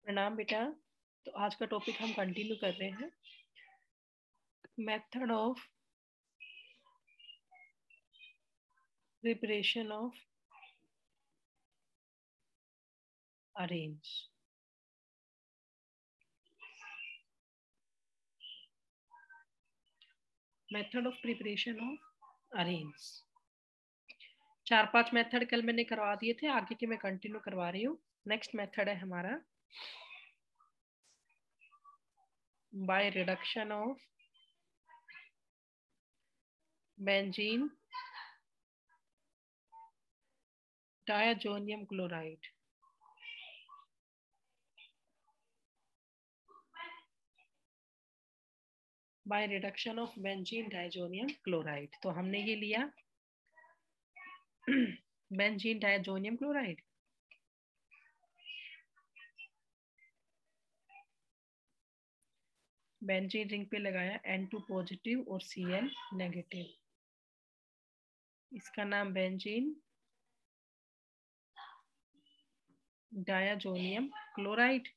प्रणाम बेटा। तो आज का टॉपिक हम कंटिन्यू कर रहे हैं, method of preparation of arrange. Method of preparation of arrange 4-5 method कल मैंने करवा दिए थे, आगे के मैं कंटिन्यू करवा रही हूँ। नेक्स्ट मेथड है हमारा by reduction of benzene diazonium chloride. By reduction of benzene diazonium chloride. तो हमने ये लिया benzene diazonium chloride, benzene ring पे लगाया N2 पॉजिटिव और Cl नेगेटिव। इसका नाम बेंजीन डायाजोनियम क्लोराइड।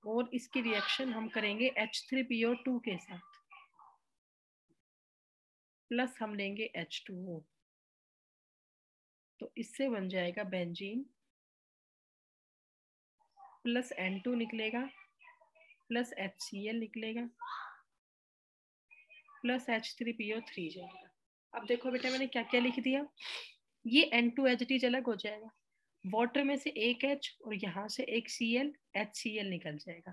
और इसकी रिएक्शन हम करेंगे H3PO2 के साथ, प्लस हम लेंगे H2O। तो इससे बन जाएगा बेंजीन प्लस N2 निकलेगा, प्लस HCl निकलेगा, प्लस H3PO3 जाएगा। अब देखो बेटा मैंने क्या क्या लिख दिया। ये N2H अलग हो जाएगा, वाटर में से एक H और यहाँ से एक Cl, HCl निकल जाएगा।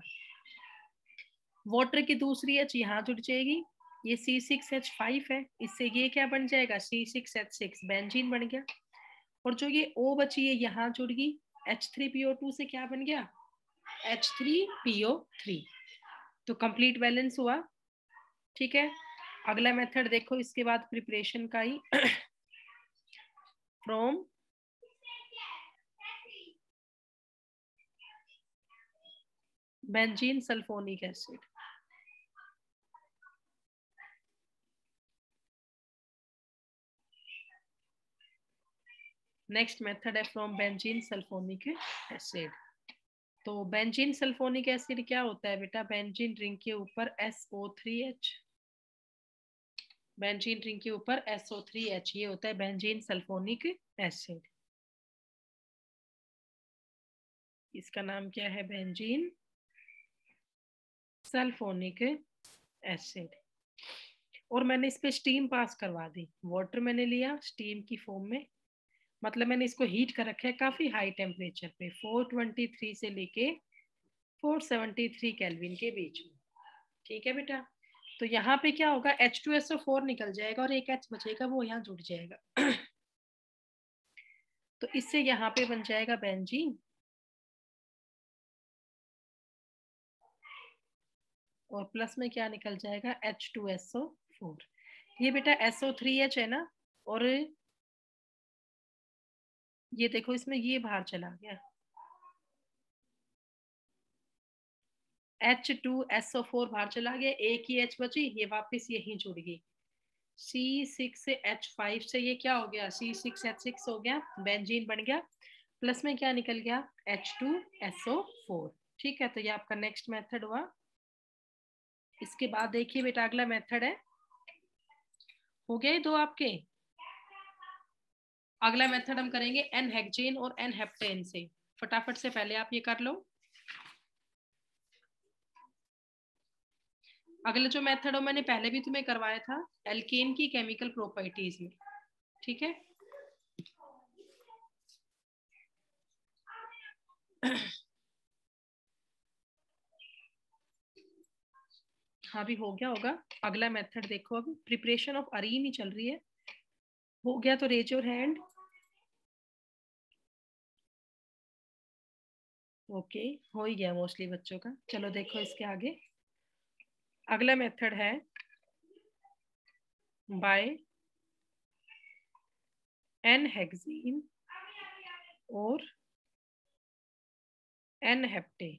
वाटर की दूसरी H यहाँ जुड़ जाएगी, ये C6H5 है, इससे ये क्या बन जाएगा C6H6, बेंजीन बन गया। और जो ये O बची है यहाँ जुड़ गई, H3PO2 से क्या बन गया H3PO3। तो कंप्लीट बैलेंस हुआ। ठीक है, अगला मेथड देखो इसके बाद प्रिपरेशन का ही from benzene sulphonic acid. Next method है फ्रॉम बेंजीन सल्फोनिक एसिड। तो बेंजीन सल्फोनिक एसिड क्या होता है बेटा, बेंजीन रिंग के ऊपर SO3H, बेंजीन रिंग के ऊपर SO3H, ये होता है बेंजीन सल्फोनिक एसिड। इसका नाम क्या है बेंजीन सल्फोनिक एसिड। और मैंने इस पे स्टीम पास करवा दी, वाटर मैंने लिया स्टीम की फॉर्म में, मतलब मैंने इसको हीट कर रखा है काफी हाई टेम्परेचर पे, 423 से लेके 473 केल्विन के बीच में। ठीक है बेटा, तो यहाँ पे क्या होगा H2SO4 निकल जाएगा और एक H बचेगा, वो यहाँ जुड़ जाएगा। तो इससे यहाँ पे बन जाएगा बेंजीन, और प्लस में क्या निकल जाएगा H2SO4। ये बेटा SO3H है ना, और ये देखो इसमें ये बाहर चला गया, H2SO4 बाहर चला गया, एक ही H बची, ये वापस यही जुड़ गई C6H5 से, ये क्या हो गया C6H6 हो गया, बेंजीन बन गया, प्लस में क्या निकल गया H2SO4। ठीक है, तो ये आपका नेक्स्ट मेथड हुआ। इसके बाद देखिए बेटा अगला मेथड है, हो गए दो आपके। अगला मेथड हम करेंगे N-हेक्सेन और N-हेप्टेन से। फटाफट से पहले आप ये कर लो। अगला जो मेथड हो मैंने पहले भी तुम्हें करवाया था, एल्केन की केमिकल प्रॉपर्टीज में। ठीक है, हाँ भी हो गया होगा। अगला मेथड देखो, अब प्रिपरेशन ऑफ अरीन ही चल रही है। हो गया तो रेज योर हैंड। ओके, हो ही गया मोस्टली बच्चों का। चलो देखो इसके आगे, अगला मेथड है बाय N-हेक्सेन और N-हेप्टे।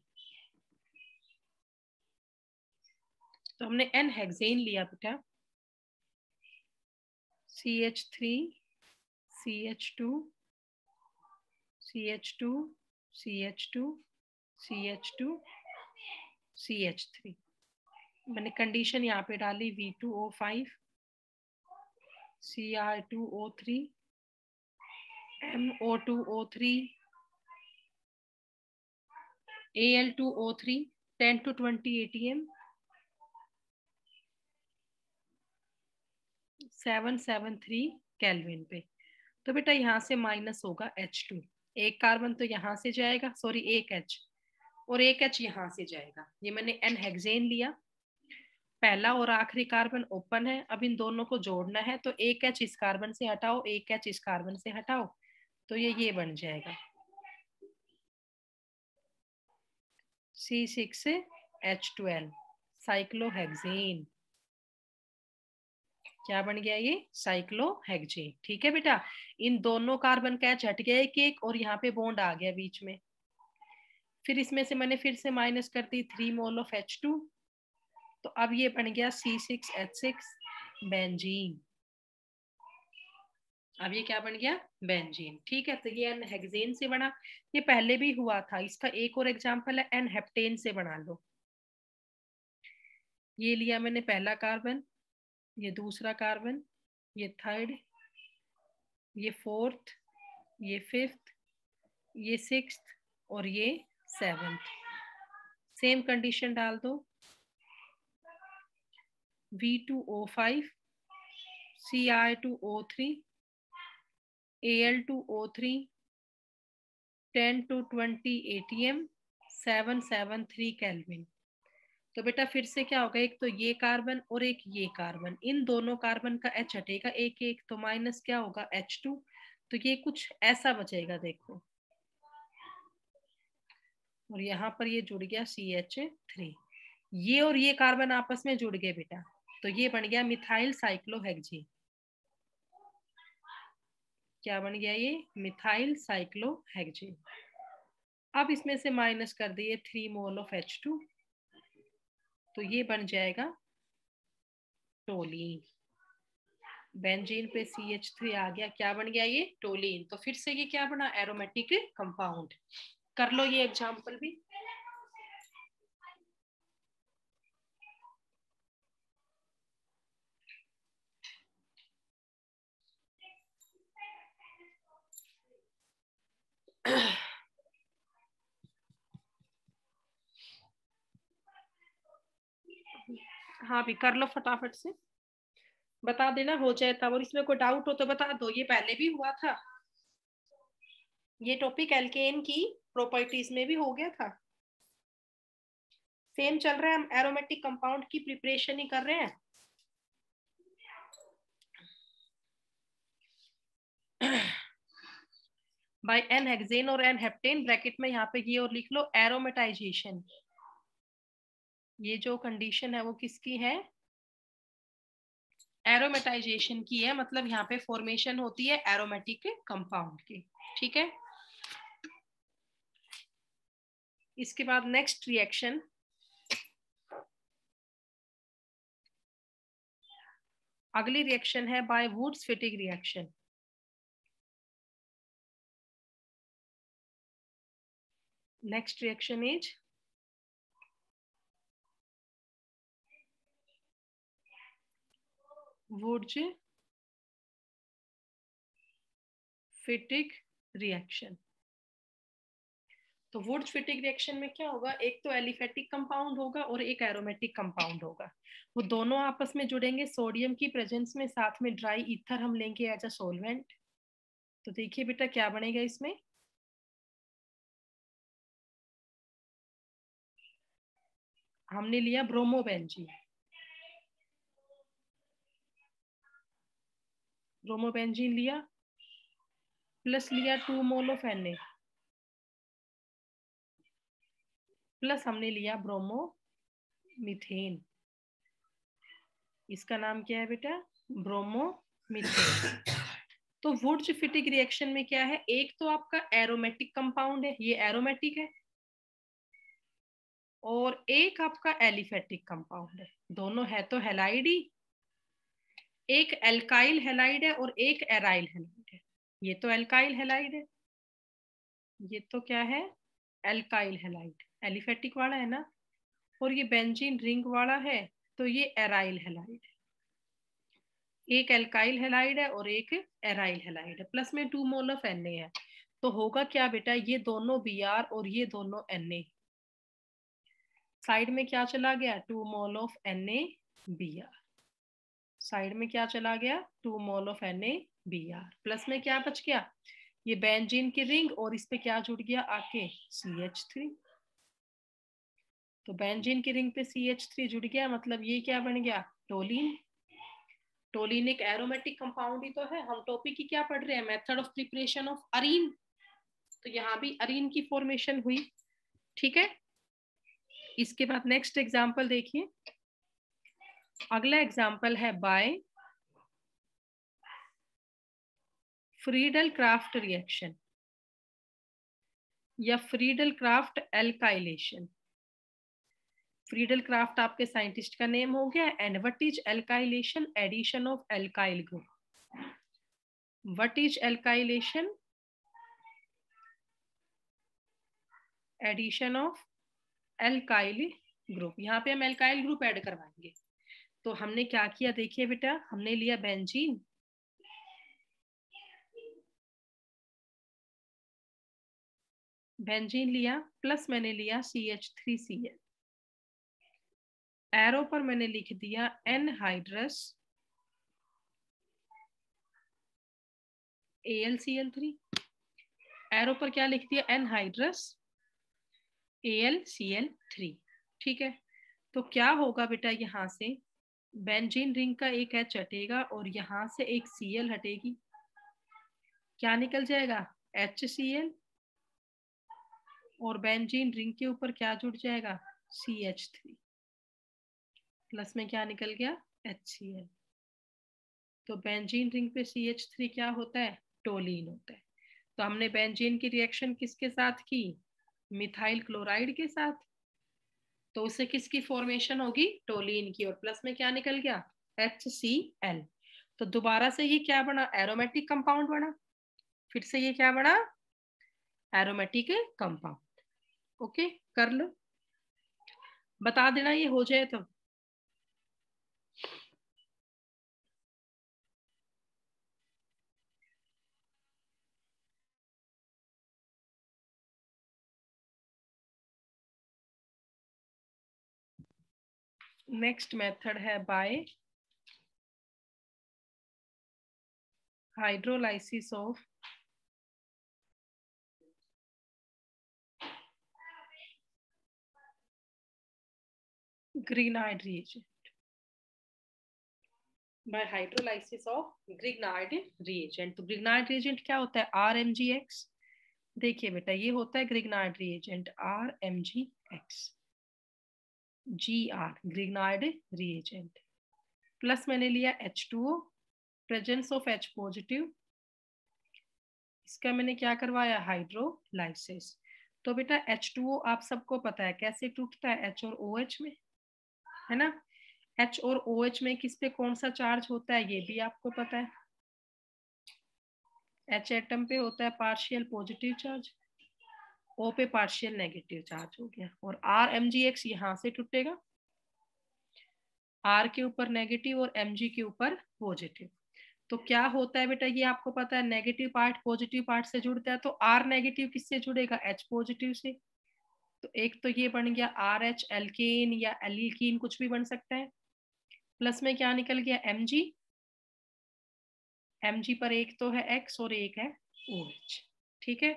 तो हमने N-हेक्सेन लिया बेटा, CH3 CH2 CH2 CH2 CH2 CH3। मैंने कंडीशन यहाँ पे डाली V2O5 Cr2O3 MO2O3 Al2O3 10 to 20 ATM 773 kelvin पे। तो बेटा यहाँ से माइनस होगा H2, एक कार्बन तो यहाँ से जाएगा, सॉरी एक H, और एक H यहाँ से जाएगा। ये मैंने N हेक्सेन लिया, पहला और आखिरी कार्बन ओपन है, अब इन दोनों को जोड़ना है, तो एक H इस कार्बन से हटाओ, एक H इस कार्बन से हटाओ, तो ये बन जाएगा C6H12 साइक्लोहेक्सेन। क्या बन गया ये? साइक्लोहेक्सेन। ठीक है बेटा, इन दोनों कार्बन का H हट गया एक एक, और यहाँ पे बॉन्ड आ गया बीच में। फिर इसमें से मैंने फिर से माइनस कर दी 3 मोल ऑफ H2, तो अब ये बन गया C6H6 बेंजीन। अब ये क्या बन गया? बेंजीन। ठीक है, तो ये एन हेक्सेन से बना, ये पहले भी हुआ था। इसका एक और एग्जांपल है एन हेप्टेन से बना लो। ये लिया मैंने पहला कार्बन, ये दूसरा कार्बन, ये थर्ड, ये फोर्थ, ये फिफ्थ, ये सिक्स्थ और ये सेवंथ। सेम कंडीशन डाल दो, V2O5 Cr2O3 Al2O3 10 to 20 ATM 773 kelvin. तो बेटा फिर से क्या होगा, एक तो ये कार्बन और एक ये कार्बन, इन दोनों कार्बन का H हटेगा एक एक, तो माइनस क्या होगा H2, तो ये कुछ ऐसा बचेगा देखो, और यहाँ पर ये जुड़ गया CH3, ये और ये कार्बन आपस में जुड़ गए बेटा, तो ये बन गया मिथाइल साइक्लोहेक्सेन। क्या बन गया ये? Methyl cyclohexane. अब इसमें से माइनस कर दिए 3 मोल ऑफ H2, तो ये बन जाएगा टोलीन। बेंजीन पे CH3 आ गया, क्या बन गया ये? टोलीन। तो फिर से ये क्या बना? Aromatic compound. कर लो ये एग्जांपल भी। हाँ भी कर लो फटाफट से, बता देना हो जाए तब, और इसमें कोई डाउट हो तो बता दो। ये पहले भी हुआ था, ये टॉपिक एल्केन की प्रॉपर्टीज में भी हो गया था। सेम चल रहा है, हम एरोमेटिक कंपाउंड की प्रिपरेशन ही कर रहे हैं। बाय एन हेक्सेन और एन हेप्टेन, ब्रैकेट में यहाँ पे ये और लिख लो एरोमेटाइजेशन। ये जो कंडीशन है वो किसकी है? एरोमेटाइजेशन की है, मतलब यहाँ पे फॉर्मेशन होती है एरोमेटिक कंपाउंड की। ठीक है, इसके बाद नेक्स्ट रिएक्शन, अगली रिएक्शन है by Wurtz Fittig reaction. Next reaction is Wurtz Fittig reaction. तो वुड्स-फिटिग रिएक्शन में क्या होगा, एक तो एलिफेटिक कंपाउंड होगा और एक एरोमेटिक कंपाउंड होगा, वो दोनों आपस में जुड़ेंगे सोडियम की प्रेजेंस में, साथ में ड्राई ईथर हम लेंगे एज अ सोलवेंट। तो देखिए बेटा क्या बनेगा इसमें, हमने लिया ब्रोमोबेंजीन, ब्रोमोबेंजीन लिया, प्लस लिया 2 मोल ऑफ Na, प्लस हमने लिया ब्रोमोमीथेन। इसका नाम क्या है बेटा? ब्रोमोमीथेन। तो वुड्स-फिटिग रिएक्शन में क्या है, एक तो आपका एरोमेटिक कंपाउंड है, ये एरोमेटिक है, और एक आपका एलिफेटिक कंपाउंड है, दोनों है तो हेलाइड ही, एक एल्काइल हेलाइड है और एक एराइल हेलाइड है। ये तो एल्काइल हैलाइड है, ये तो क्या है, एल्काइल हैलाइड, एलिफेटिक वाला है ना, और ये बेंजीन रिंग वाला है, तो ये एराइल हैलाइड है। एक एल्काइल हैलाइड है और एक एराइल हैलाइड है, प्लस में 2 मोल ऑफ Na है। तो होगा क्या बेटा, ये दोनों Br और ये दोनों Na, साइड में क्या चला गया, 2 मोल ऑफ NaBr, साइड में क्या चला गया, 2 मोल ऑफ NaBr, प्लस में क्या बच गया, ये बेंजीन की रिंग और इस पे क्या जुड़ गया आके, CH3। तो बेंजीन की रिंग पे CH3 जुड़ गया, मतलब ये क्या बन गया, टोलिन। टोलिन एक एरोमेटिक कंपाउंड ही तो है, हम टॉपिक ही क्या पढ़ रहे हैं, method of preparation of Areen, तो यहाँ भी अरीन की फॉर्मेशन हुई। ठीक है, इसके बाद नेक्स्ट एग्जांपल देखिए, अगला एग्जांपल है बाय फ्रीडल क्राफ्ट रिएक्शन या Friedel Crafts alkylation. Friedel Crafts आपके साइंटिस्ट का नेम हो गया, and what is alkylation, addition of alkyl group. What is alkylation, addition of alkyl group. यहाँ पे हम एल्काइल ग्रुप ऐड करवाएंगे। तो हमने क्या किया, देखिए बेटा, हमने लिया बेंजीन, बेंजीन लिया, प्लस मैंने लिया CH3Cl, एरो पर मैंने लिख दिया एनहाइड्रस AlCl3, एरो पर क्या लिख दिया, एनहाइड्रस AlCl3। ठीक है, तो क्या होगा बेटा, यहाँ से बेंजीन रिंग का एक H हटेगा और यहाँ से एक Cl हटेगी, क्या निकल जाएगा, HCl, और बेंजीन रिंग के ऊपर क्या जुड़ जाएगा, CH3, प्लस में क्या निकल गया, HCl। तो बेंजीन रिंग पे CH3 क्या होता है, टोलीन होता है। तो हमने बेंजीन की रिएक्शन किसके साथ की, मिथाइल क्लोराइड के साथ, तो उससे किसकी फॉर्मेशन होगी, टोलीन की, और प्लस में क्या निकल गया, HCl। तो दोबारा से ये क्या बना, एरोमेटिक कंपाउंड बना, फिर से ये क्या बना, एरोमेटिक कंपाउंड। ओके, कर लो, बता देना ये हो जाए तो। नेक्स्ट मेथड है by hydrolysis of Grignard reagent, by hydrolysis of Grignard reagent. तो ग्रिग्नाइड रिएजेंट क्या होता है, RMgX। देखिए बेटा, ये होता है Grignard reagent RMgX, GR Grignard reagent, plus मैंने लिया H2O, presence of H positive, इसका मैंने क्या करवाया, हाइड्रोलाइसिस। तो बेटा H2O आप सबको पता है कैसे टूटता है, H और OH में, है ना। H और OH में किस पे कौन सा चार्ज होता है, ये भी आपको पता है, H एटम पे होता है पार्शियल पॉजिटिव चार्ज, O पे पार्शियल नेगेटिव चार्ज हो गया, और RMgX यहाँ से टूटेगा, R के ऊपर नेगेटिव और Mg के ऊपर पॉजिटिव। तो क्या होता है बेटा, ये आपको पता है, नेगेटिव पार्ट पॉजिटिव पार्ट से जुड़ता है, तो R नेगेटिव किससे जुड़ेगा, H पॉजिटिव से। तो एक तो ये बन गया RH एल्केन या एल्कीन, कुछ भी बन सकता है, प्लस में क्या निकल गया, Mg, Mg पर एक तो है X और एक है OH। ठीक है,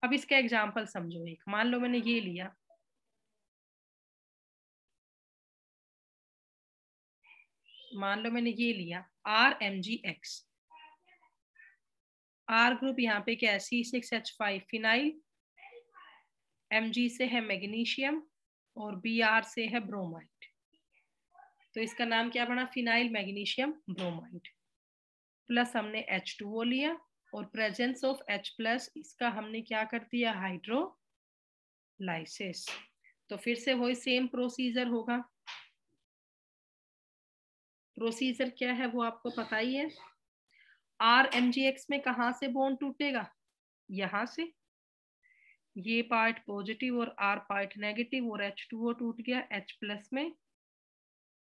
अब इसका एग्जाम्पल समझो, एक मान लो मैंने ये लिया, मान लो मैंने ये लिया RMgX, R ग्रुप यहाँ पे क्या है, C6H5 फिनाइल, Mg से है मैग्नीशियम और Br से है ब्रोमाइड, तो इसका नाम क्या बना, फिनाइल मैग्नीशियम ब्रोमाइड, प्लस हमने H2O लिया और प्रेजेंस ऑफ H प्लस, इसका हमने क्या कर दिया, हाइड्रोलाइसिस। तो फिर से वही सेम प्रोसीजर होगा, प्रोसीजर क्या है वो आपको पता ही है, RMgx में कहाँ से बॉन्ड टूटेगा, यहां से, ये पार्ट पॉजिटिव और R पार्ट नेगेटिव, और H2O टूट गया H प्लस में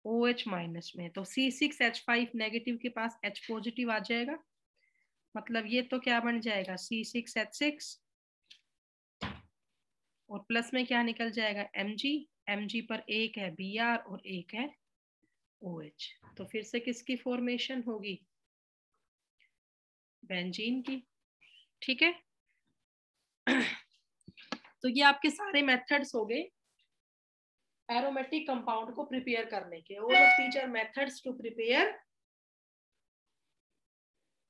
OH माइनस में, तो C6H5 नेगेटिव के पास H पॉजिटिव आ जाएगा, मतलब ये तो क्या बन जाएगा C6H6, और प्लस में क्या निकल जाएगा Mg पर एक है Br और एक है OH, तो फिर से किसकी फॉर्मेशन होगी, बेंजीन की। ठीक है, तो ये आपके सारे मेथड्स हो गए एरोमेटिक कंपाउंड को प्रिपेयर करने के। All of these are methods to prepare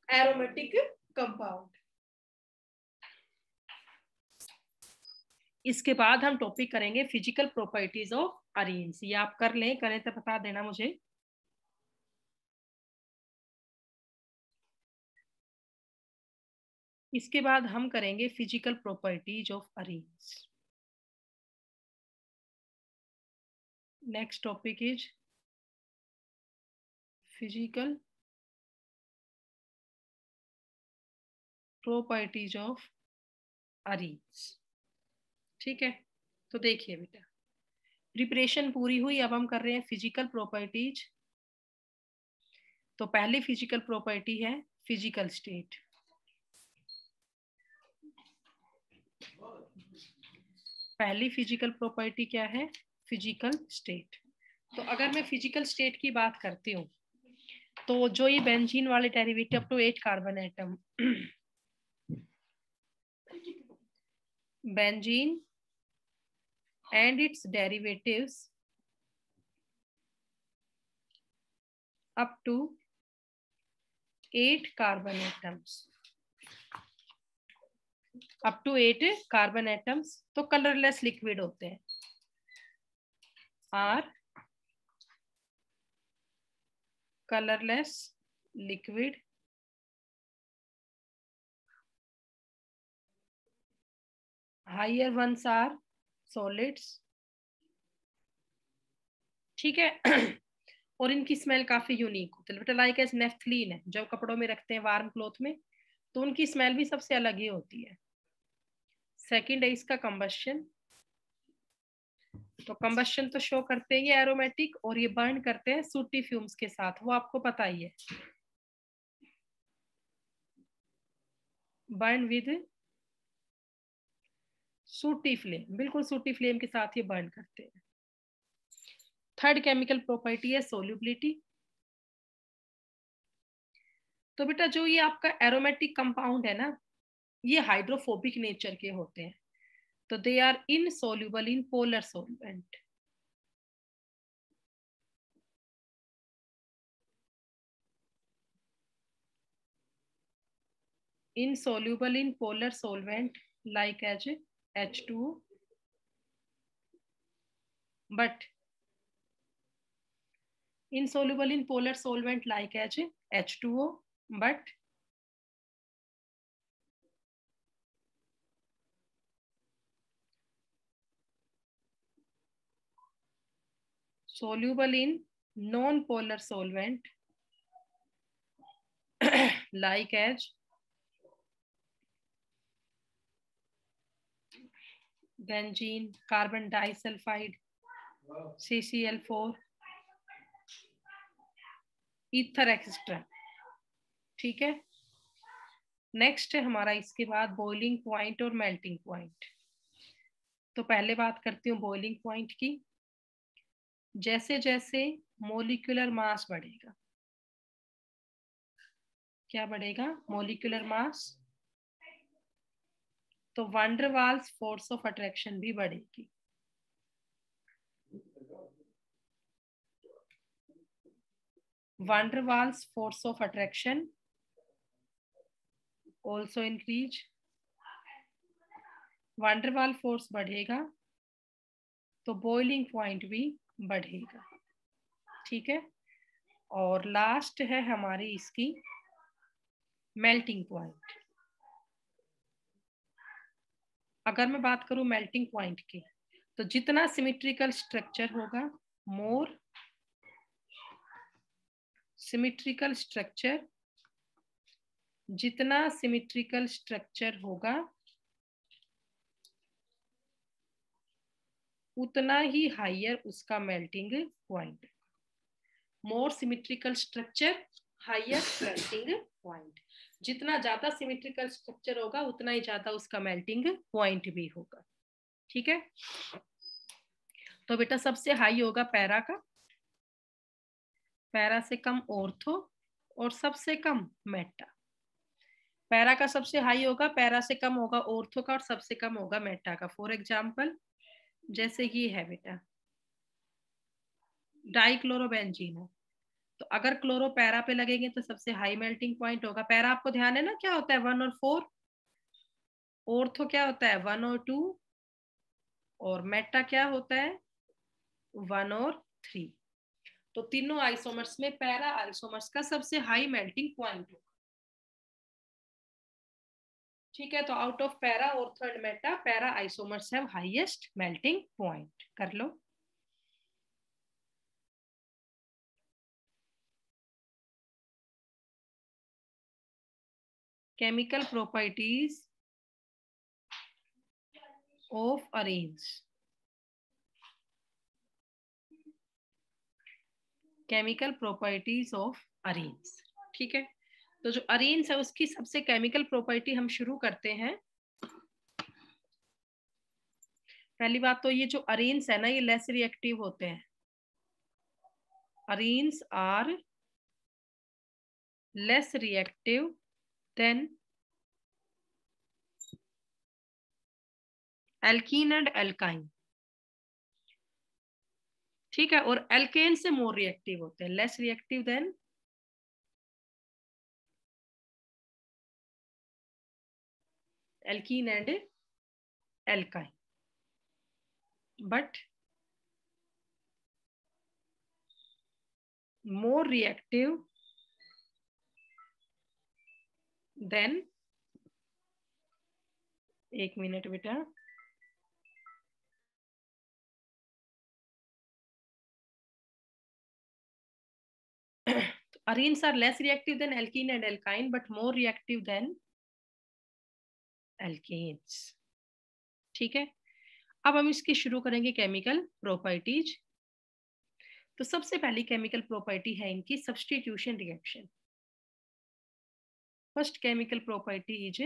aromatic compound. इसके बाद हम टॉपिक करेंगे फिजिकल प्रॉपर्टीज ऑफ अरीन्स। ये आप कर लें, करें तो बता देना मुझे। इसके बाद हम करेंगे physical properties of arenes. Next topic is physical properties of arenes. ठीक है, तो देखिए बेटा, प्रिपरेशन पूरी हुई, अब हम कर रहे हैं फिजिकल प्रॉपर्टीज। तो पहली फिजिकल प्रॉपर्टी है फिजिकल स्टेट। पहली फिजिकल प्रॉपर्टी क्या है, फिजिकल स्टेट। तो अगर मैं फिजिकल स्टेट की बात करती हूँ, तो जो ये बेंजीन वाले derivative up to 8 carbon atom, benzene and its derivatives up to 8 carbon atoms, up to 8 carbon atoms, तो कलरलेस लिक्विड होते हैं, are colourless liquid, higher ones are solids. ठीक है, और इनकी स्मेल काफी यूनिक होती है। बेटा लाइक एज नेफ्थलीन है, जो कपड़ों में रखते हैं वार्म क्लॉथ में, तो उनकी स्मेल भी सबसे अलग ही होती है। सेकंड है इसका कंबस्शन, तो कंबस्शन तो शो करते हैं ये एरोमेटिक, और ये बर्न करते हैं सूटी फ्यूम्स के साथ, वो आपको पता ही है, बर्न विद सूटी फ्लेम, बिल्कुल सूटी फ्लेम के साथ ये बर्न करते हैं। थर्ड केमिकल प्रॉपर्टी है सोल्यूबिलिटी। तो बेटा जो ये आपका एरोमेटिक कंपाउंड है ना, ये हाइड्रोफोबिक नेचर के होते हैं, तो they are insoluble in polar solvent. Insoluble in polar solvent like as H2O, but insoluble in polar solvent like as H2O, but soluble in non-polar solvent like as benzene, carbon disulfide, CCl4, ether etcetera. ठीक है, next है हमारा इसके बाद boiling point और melting point. तो पहले बात करती हूँ बॉइलिंग पॉइंट की। जैसे जैसे मोलिकुलर मास बढ़ेगा, क्या बढ़ेगा, मोलिकुलर मास, तो van der Waals force of attraction भी बढ़ेगी। Van der Waals force of attraction also increase, van der Waal force बढ़ेगा तो बॉइलिंग पॉइंट भी बढ़ेगा। ठीक है, और लास्ट है हमारी इसकी मेल्टिंग पॉइंट। अगर मैं बात करूं मेल्टिंग पॉइंट की, तो जितना सिमेट्रिकल स्ट्रक्चर होगा, मोर सिमेट्रिकल स्ट्रक्चर जितना सिमेट्रिकल स्ट्रक्चर होगा उतना ही हायर उसका melting point. More symmetrical structure higher melting point. जितना ज्यादा सिमेट्रिकल स्ट्रक्चर होगा उतना ही ज्यादा उसका मेल्टिंग पॉइंट भी होगा। ठीक है, तो बेटा सबसे हाई होगा पैरा का, पैरा से कम ऑर्थो, और सबसे कम मेटा। पैरा का सबसे हाई होगा, पैरा से कम होगा ऑर्थो का, और सबसे कम होगा मेटा का। फॉर एग्जाम्पल जैसे ये है बेटा डाइक्लोरोबेंजीन है, तो अगर क्लोरो पैरा पे लगेंगे तो सबसे हाई मेल्टिंग पॉइंट होगा। पैरा आपको ध्यान है ना क्या होता है 1 और 4, ऑर्थो क्या होता है 1 और 2, और मेटा क्या होता है 1 और 3। तो तीनों आइसोमर्स में पैरा आइसोमर्स का सबसे हाई मेल्टिंग पॉइंट होगा। ठीक है, तो out of para ortho and meta, para isomers have highest melting point. कर लो। Chemical properties of arenes. Chemical properties of arenes. ठीक है, तो जो अरेन्स है उसकी सबसे केमिकल प्रॉपर्टी हम शुरू करते हैं। पहली बात तो ये जो अरेन्स है ना ये लेस रिएक्टिव होते हैं। Arenes are less reactive than alkene and alkyne. ठीक है, और एल्केन से मोर रिएक्टिव होते हैं, less reactive than alkene and alkyne, but more reactive than, एक मिनट बेटा, arenes are less reactive than alkene and alkyne but more reactive than alkanes। ठीक है, अब हम इसकी शुरू करेंगे केमिकल प्रॉपर्टीज। तो सबसे पहली केमिकल प्रॉपर्टी है इनकी substitution reaction. First chemical property is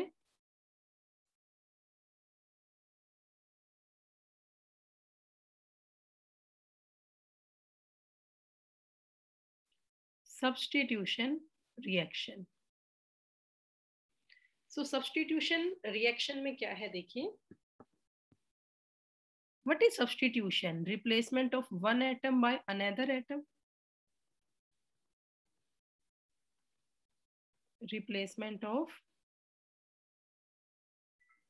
substitution reaction। So substitution reaction में क्या है देखिए, what is substitution? Replacement of one atom by another atom। replacement of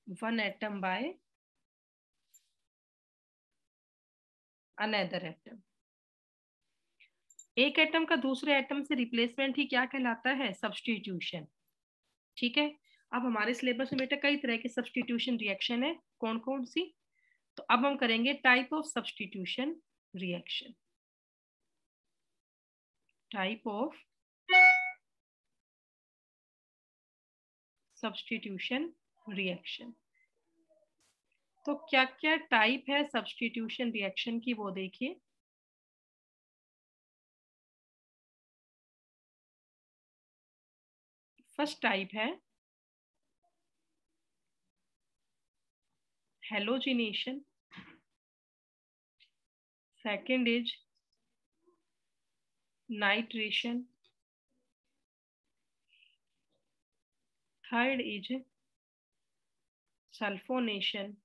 one atom by another atom। एक एटम का दूसरे atom से रिप्लेसमेंट ही क्या कहलाता है, सब्स्टिट्यूशन। ठीक है, अब हमारे सिलेबस में बेटा कई तरह के सब्स्टिट्यूशन रिएक्शन है, कौन कौन सी, तो अब हम करेंगे type of substitution reaction. Type of substitution reaction. तो क्या क्या टाइप है सब्स्टिट्यूशन रिएक्शन की वो देखिए। फर्स्ट टाइप है halogenation, second is nitration, third is sulphonation,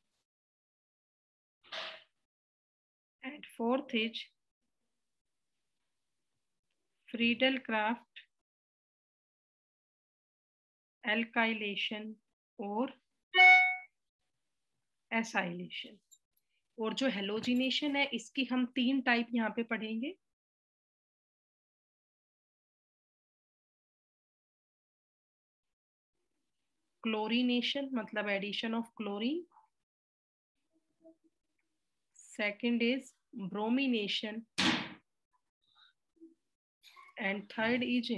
and fourth is Friedel-Crafts alkylation और एसाइलेशन। और जो हेलोजिनेशन है इसकी हम 3 टाइप यहाँ पे पढ़ेंगे। क्लोरीनेशन मतलब addition of chlorine, second is bromination, and third is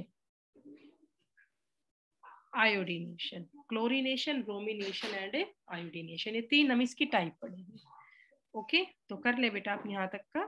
iodination, chlorination, bromination and iodination, ये 3 हम इसकी टाइप पढ़ेंगे। ओके, तो कर ले बेटा आप यहाँ तक का।